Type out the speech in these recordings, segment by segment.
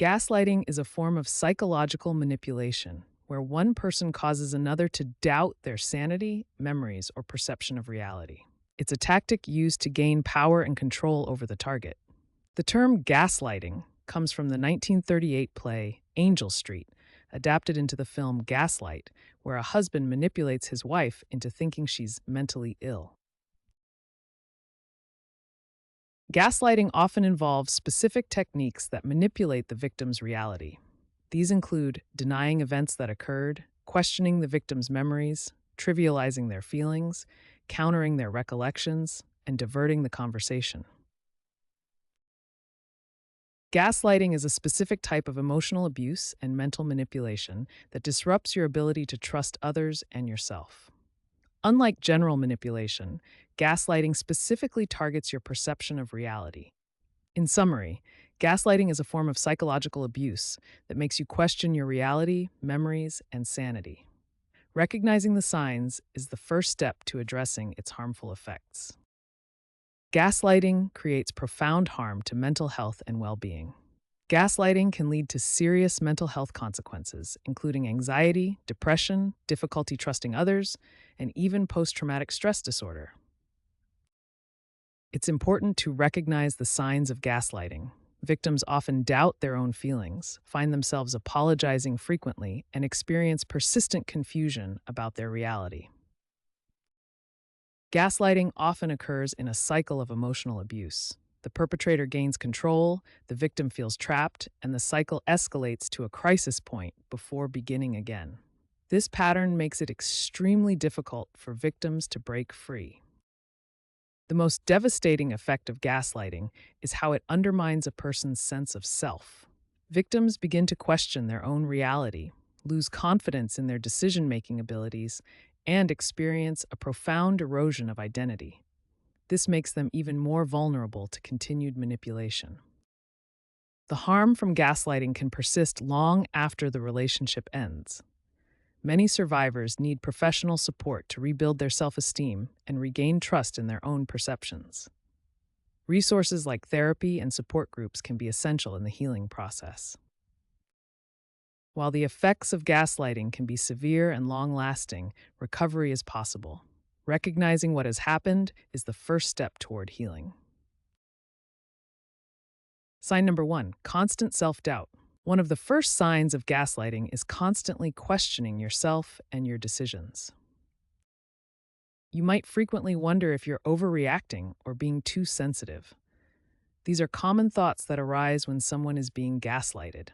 Gaslighting is a form of psychological manipulation where one person causes another to doubt their sanity, memories, or perception of reality. It's a tactic used to gain power and control over the target. The term gaslighting comes from the 1938 play Angel Street, adapted into the film Gaslight, where a husband manipulates his wife into thinking she's mentally ill. Gaslighting often involves specific techniques that manipulate the victim's reality. These include denying events that occurred, questioning the victim's memories, trivializing their feelings, countering their recollections, and diverting the conversation. Gaslighting is a specific type of emotional abuse and mental manipulation that disrupts your ability to trust others and yourself. Unlike general manipulation, gaslighting specifically targets your perception of reality. In summary, gaslighting is a form of psychological abuse that makes you question your reality, memories, and sanity. Recognizing the signs is the first step to addressing its harmful effects. Gaslighting creates profound harm to mental health and well-being. Gaslighting can lead to serious mental health consequences, including anxiety, depression, difficulty trusting others, and even post-traumatic stress disorder. It's important to recognize the signs of gaslighting. Victims often doubt their own feelings, find themselves apologizing frequently, and experience persistent confusion about their reality. Gaslighting often occurs in a cycle of emotional abuse. The perpetrator gains control, the victim feels trapped, and the cycle escalates to a crisis point before beginning again. This pattern makes it extremely difficult for victims to break free. The most devastating effect of gaslighting is how it undermines a person's sense of self. Victims begin to question their own reality, lose confidence in their decision-making abilities, and experience a profound erosion of identity. This makes them even more vulnerable to continued manipulation. The harm from gaslighting can persist long after the relationship ends. Many survivors need professional support to rebuild their self-esteem and regain trust in their own perceptions. Resources like therapy and support groups can be essential in the healing process. While the effects of gaslighting can be severe and long-lasting, recovery is possible. Recognizing what has happened is the first step toward healing. Sign number 1, constant self-doubt. One of the first signs of gaslighting is constantly questioning yourself and your decisions. You might frequently wonder if you're overreacting or being too sensitive. These are common thoughts that arise when someone is being gaslighted.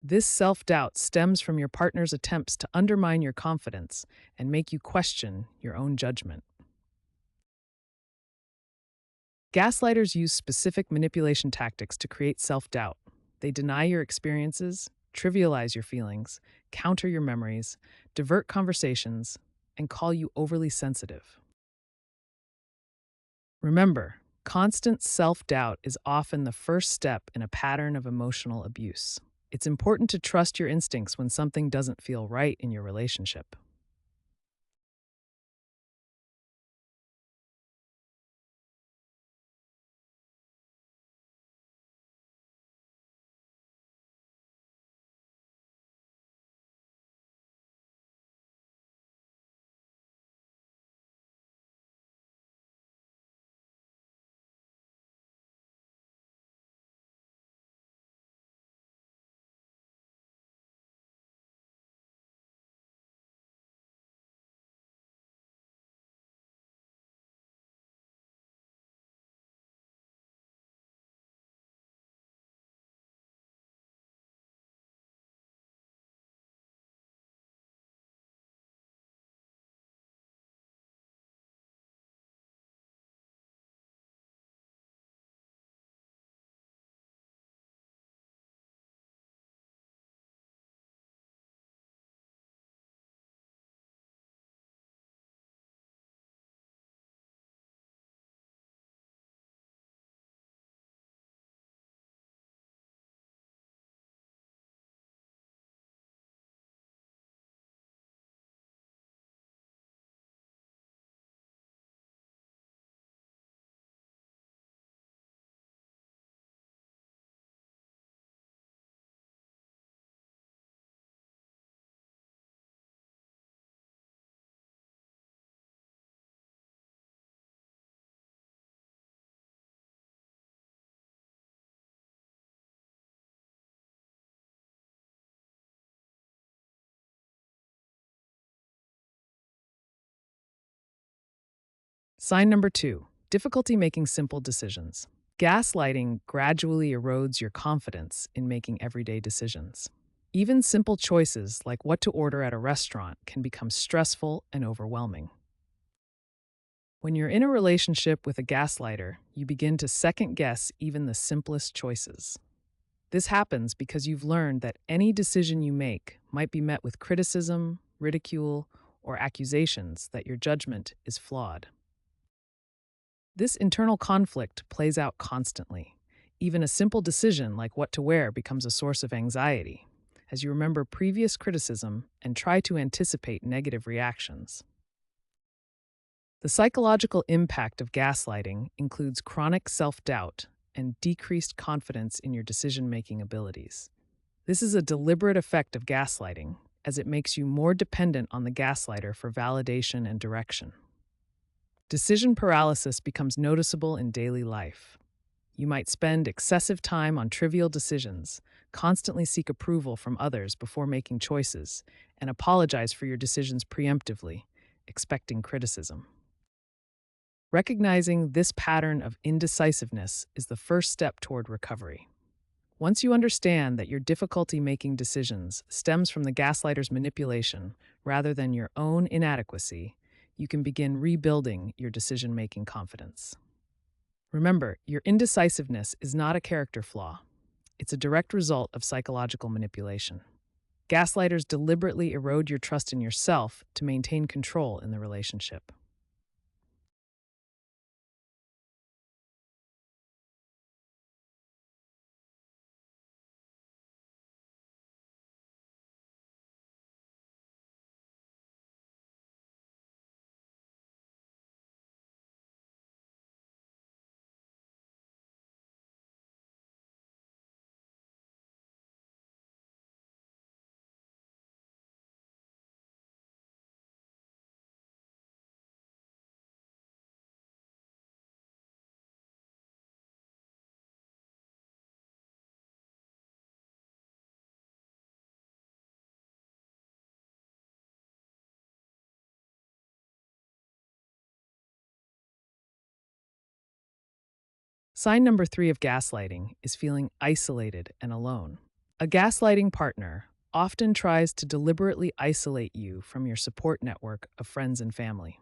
This self-doubt stems from your partner's attempts to undermine your confidence and make you question your own judgment. Gaslighters use specific manipulation tactics to create self-doubt. They deny your experiences, trivialize your feelings, counter your memories, divert conversations, and call you overly sensitive. Remember, constant self-doubt is often the first step in a pattern of emotional abuse. It's important to trust your instincts when something doesn't feel right in your relationship. Sign number 2, difficulty making simple decisions. Gaslighting gradually erodes your confidence in making everyday decisions. Even simple choices like what to order at a restaurant can become stressful and overwhelming. When you're in a relationship with a gaslighter, you begin to second guess even the simplest choices. This happens because you've learned that any decision you make might be met with criticism, ridicule, or accusations that your judgment is flawed. This internal conflict plays out constantly. Even a simple decision like what to wear becomes a source of anxiety, as you remember previous criticism and try to anticipate negative reactions. The psychological impact of gaslighting includes chronic self-doubt and decreased confidence in your decision-making abilities. This is a deliberate effect of gaslighting, as it makes you more dependent on the gaslighter for validation and direction. Decision paralysis becomes noticeable in daily life. You might spend excessive time on trivial decisions, constantly seek approval from others before making choices, and apologize for your decisions preemptively, expecting criticism. Recognizing this pattern of indecisiveness is the first step toward recovery. Once you understand that your difficulty making decisions stems from the gaslighter's manipulation rather than your own inadequacy, you can begin rebuilding your decision-making confidence. Remember, your indecisiveness is not a character flaw. It's a direct result of psychological manipulation. Gaslighters deliberately erode your trust in yourself to maintain control in the relationship. Sign number 3 of gaslighting is feeling isolated and alone. A gaslighting partner often tries to deliberately isolate you from your support network of friends and family.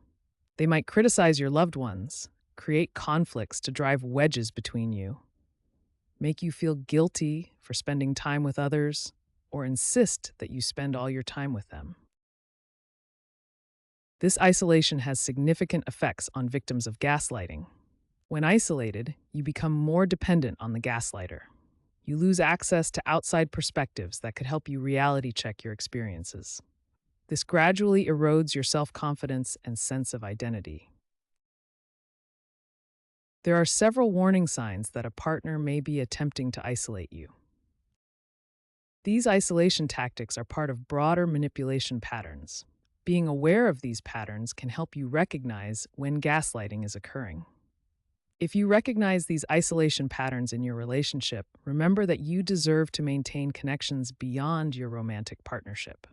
They might criticize your loved ones, create conflicts to drive wedges between you, make you feel guilty for spending time with others, or insist that you spend all your time with them. This isolation has significant effects on victims of gaslighting. When isolated, you become more dependent on the gaslighter. You lose access to outside perspectives that could help you reality check your experiences. This gradually erodes your self-confidence and sense of identity. There are several warning signs that a partner may be attempting to isolate you. These isolation tactics are part of broader manipulation patterns. Being aware of these patterns can help you recognize when gaslighting is occurring. If you recognize these isolation patterns in your relationship, remember that you deserve to maintain connections beyond your romantic partnership.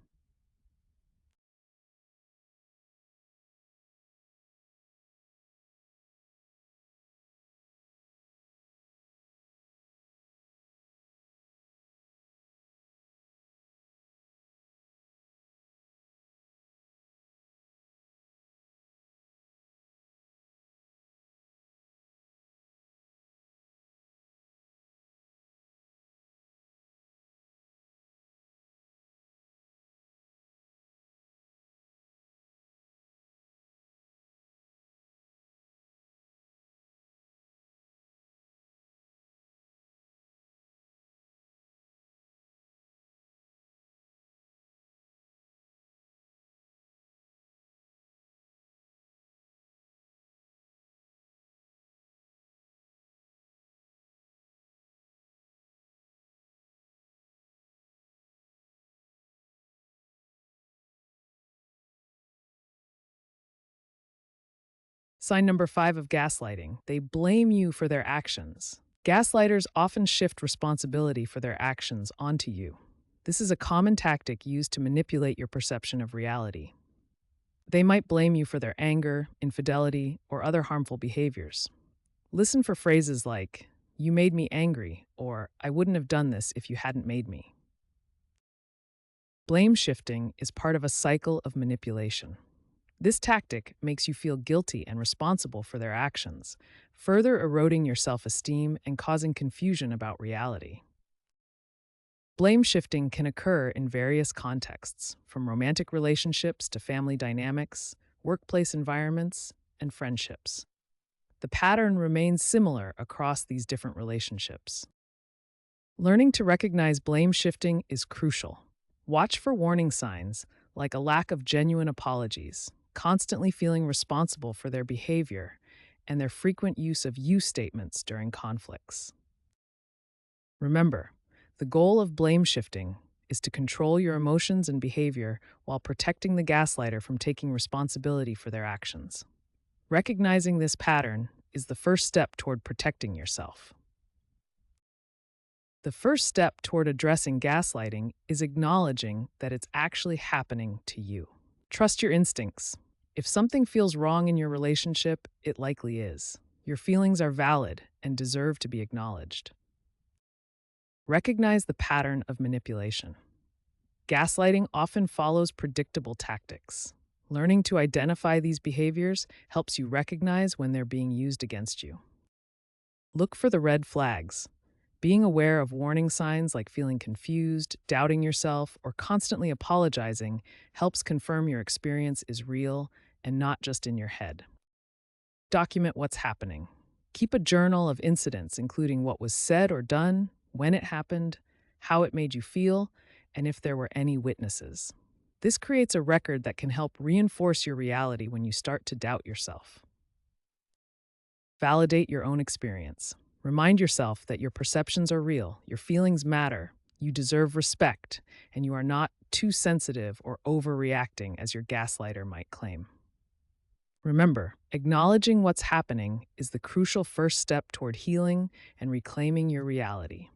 Sign number 5 of gaslighting. They blame you for their actions. Gaslighters often shift responsibility for their actions onto you. This is a common tactic used to manipulate your perception of reality. They might blame you for their anger, infidelity, or other harmful behaviors. Listen for phrases like, "You made me angry," or "I wouldn't have done this if you hadn't made me." Blame shifting is part of a cycle of manipulation. This tactic makes you feel guilty and responsible for their actions, further eroding your self esteem and causing confusion about reality. Blame shifting can occur in various contexts, from romantic relationships to family dynamics, workplace environments, and friendships. The pattern remains similar across these different relationships. Learning to recognize blame shifting is crucial. Watch for warning signs like a lack of genuine apologies, constantly feeling responsible for their behavior, and their frequent use of you statements during conflicts. Remember, the goal of blame shifting is to control your emotions and behavior while protecting the gaslighter from taking responsibility for their actions. Recognizing this pattern is the first step toward protecting yourself. The first step toward addressing gaslighting is acknowledging that it's actually happening to you. Trust your instincts. If something feels wrong in your relationship, it likely is. Your feelings are valid and deserve to be acknowledged. Recognize the pattern of manipulation. Gaslighting often follows predictable tactics. Learning to identify these behaviors helps you recognize when they're being used against you. Look for the red flags. Being aware of warning signs like feeling confused, doubting yourself, or constantly apologizing helps confirm your experience is real and not just in your head. Document what's happening. Keep a journal of incidents, including what was said or done, when it happened, how it made you feel, and if there were any witnesses. This creates a record that can help reinforce your reality when you start to doubt yourself. Validate your own experience. Remind yourself that your perceptions are real, your feelings matter, you deserve respect, and you are not too sensitive or overreacting as your gaslighter might claim. Remember, acknowledging what's happening is the crucial first step toward healing and reclaiming your reality.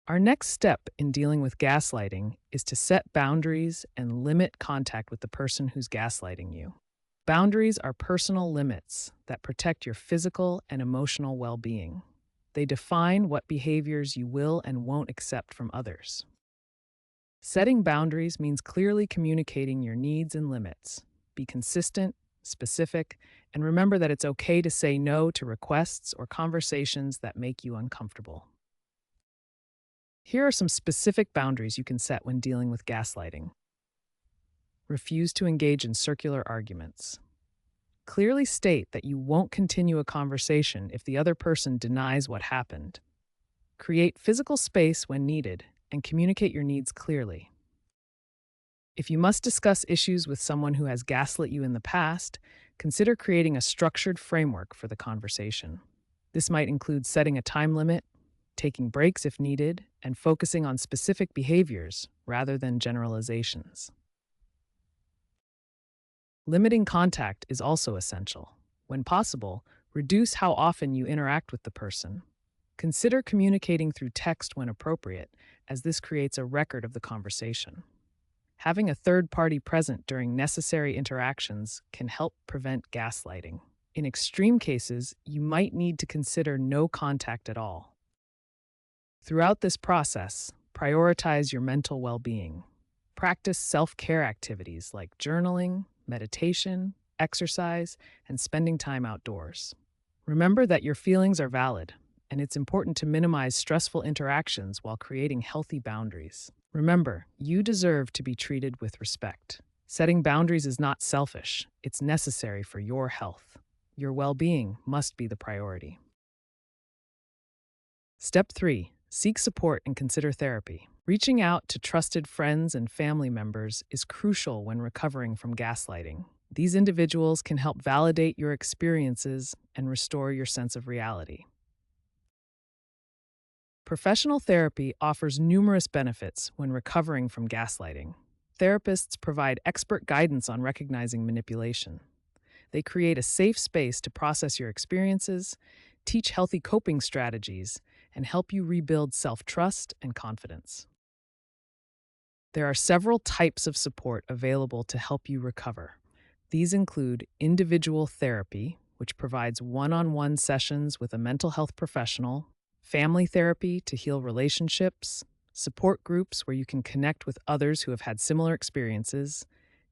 Our next step in dealing with gaslighting is to set boundaries and limit contact with the person who's gaslighting you. Boundaries are personal limits that protect your physical and emotional well-being. They define what behaviors you will and won't accept from others. Setting boundaries means clearly communicating your needs and limits. Be consistent, specific, and remember that it's okay to say no to requests or conversations that make you uncomfortable. Here are some specific boundaries you can set when dealing with gaslighting. Refuse to engage in circular arguments. Clearly state that you won't continue a conversation if the other person denies what happened. Create physical space when needed and communicate your needs clearly. If you must discuss issues with someone who has gaslit you in the past, consider creating a structured framework for the conversation. This might include setting a time limit, taking breaks if needed, and focusing on specific behaviors rather than generalizations. Limiting contact is also essential. When possible, reduce how often you interact with the person. Consider communicating through text when appropriate, as this creates a record of the conversation. Having a third party present during necessary interactions can help prevent gaslighting. In extreme cases, you might need to consider no contact at all. Throughout this process, prioritize your mental well-being. Practice self-care activities like journaling, meditation, exercise, and spending time outdoors. Remember that your feelings are valid, and it's important to minimize stressful interactions while creating healthy boundaries. Remember, you deserve to be treated with respect. Setting boundaries is not selfish, it's necessary for your health. Your well-being must be the priority. Step 3. Seek support and consider therapy. Reaching out to trusted friends and family members is crucial when recovering from gaslighting. These individuals can help validate your experiences and restore your sense of reality. Professional therapy offers numerous benefits when recovering from gaslighting. Therapists provide expert guidance on recognizing manipulation. They create a safe space to process your experiences, teach healthy coping strategies, and help you rebuild self-trust and confidence. There are several types of support available to help you recover. These include individual therapy, which provides one on one sessions with a mental health professional, family therapy to heal relationships, support groups where you can connect with others who have had similar experiences,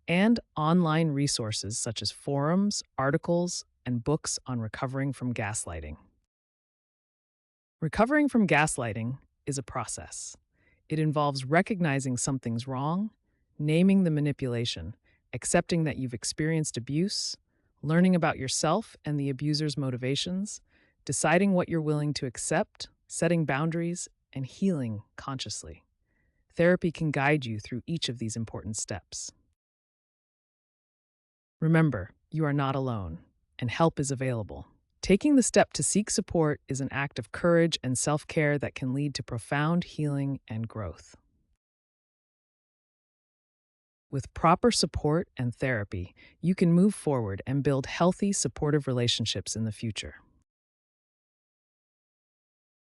and online resources such as forums, articles, and books on recovering from gaslighting. Recovering from gaslighting is a process. It involves recognizing something's wrong, naming the manipulation, accepting that you've experienced abuse, learning about yourself and the abuser's motivations, deciding what you're willing to accept, setting boundaries, and healing consciously. Therapy can guide you through each of these important steps. Remember, you are not alone, and help is available. Taking the step to seek support is an act of courage and self care that can lead to profound healing and growth. With proper support and therapy, you can move forward and build healthy, supportive relationships in the future.